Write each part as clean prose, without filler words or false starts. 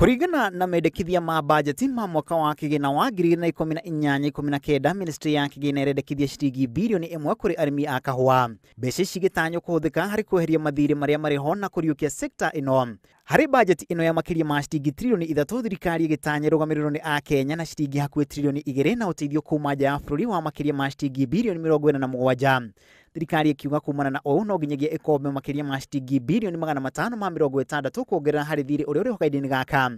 Kurigana na mendekithia ma bajeti ma mwaka wa kigina wa 2018-19 ministry ya kigina iredekithia ciringi bilioni 1 kuri arimi a kahua. Mbeca cigitanyo kuhuthika hari kweheria mathiri maria mariho na kuriukia sekta ino. Hari bajeti ino ya makiria ma ciringi trilioni 3 thirikari igitanya rugamiriro ni a Kenya na ciringi hakuhi trilioni 2 na uteithio kuma nja ya bururi wa makiria ma ciringi bilioni 47. Thirikari ikiuga kumana na ũũ no nginyagia ikombe makiria ma ciringi bilioni 560 kuongerera hari thirĩ ũrĩa ũrĩ hokaini gaka.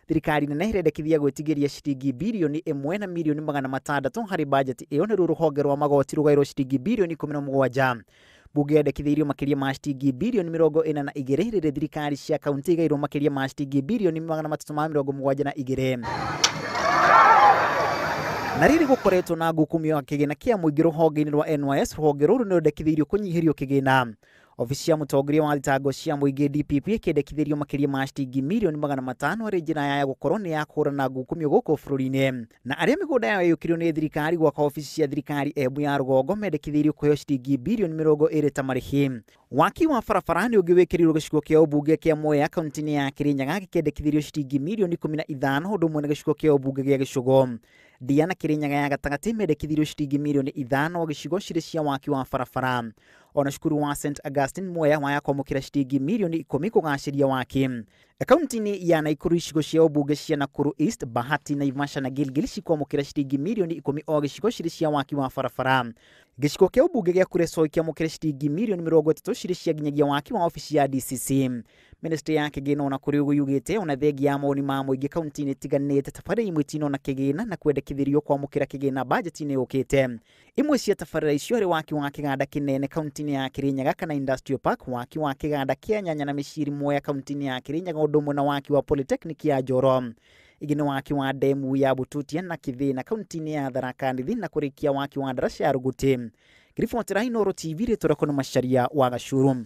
Thirikari nene irendekithia gwĩtigĩria ciringi bilioni 1 na milioni 600 hari bajeti ĩyo nĩ rũhonge rwa magoti rũgaĩrwo ciringi bilioni 17. Bunge yendekithirio makiria ma ciringi bilioni 42 rĩrĩ thirikari cia kaunti igairwo makiria ma ciringi bilioni 372. Na riri gukoretwo na ngukumio ya kigina kia muingi ruhonge-ini rwa NYS ruhonge ruru ni rudekithirio kunyihirio kigina. Ofisi ya mutongoria wa thitango cia muingi DPP ikendekithirio makiria ma ciringi milioni 500 ari njira ya gukorwo ni ya kurana ngukumio guku bururi-ini. Na aria migunda yao yukirio ni thirikari gwaka ofisi cia thirikari Embu ya rugongo mendekithirio kuheo ciringi bilioni 20 ta marihi. Waki wa barabara ni ungi wikirirwo gicigo kia ubunge kia Mwea kaunti-ini ya Kirinyaga gikendekithirio ciringi milioni 15 hundu mwene gicigo kia ubunge gia Gicugo. Diana Kirinyaga ya gatagati mendekithirio ciringi milioni 5 gicigo ciri cia waki wa barabara. Ona cukuru wa St Augustine Mwea waya kwamukira ciringi milioni 10 kugaciria waki. Kaunti-ini ya Naikuru icigo cia ubunge cia Nakuru East, Bahati, Naivasha na Gilgil cikwamukira ciringi milioni 10 o gicigo ciri cia waki wa barabara. Gicigo kia ubunge gia Kuresoi kiamukira ciringi milioni 30 ciri cia nginyagia waki wa ofisi ya DCC. Ministry ya kigina ona kuri ugu yugite ona thegi ya maoni ma muingi kaunti-ini tiganite tabarĩra imwe tino na kigina na kwendekithirio kwamukira kigina bajeti-ini yukite. Imwe cia tabarĩra icio ari waki wa kiganda kinene kaunti-ini ya Kirinyaga kana Industrial Park, waki wa kiganda kia nyanya na miciri Mwea kaunti-ini ya Kirinyaga ũndũ ũmwe na waki wa Polytechnic ya Njoro. Igini waki wa demu ya Bututia na Kithina kaunti-ini ya Tharaka Nithi na kurikia waki wa ndaraca ya Ruguti. Grifotera Inooro TV retora kono masharia wa Gashuru.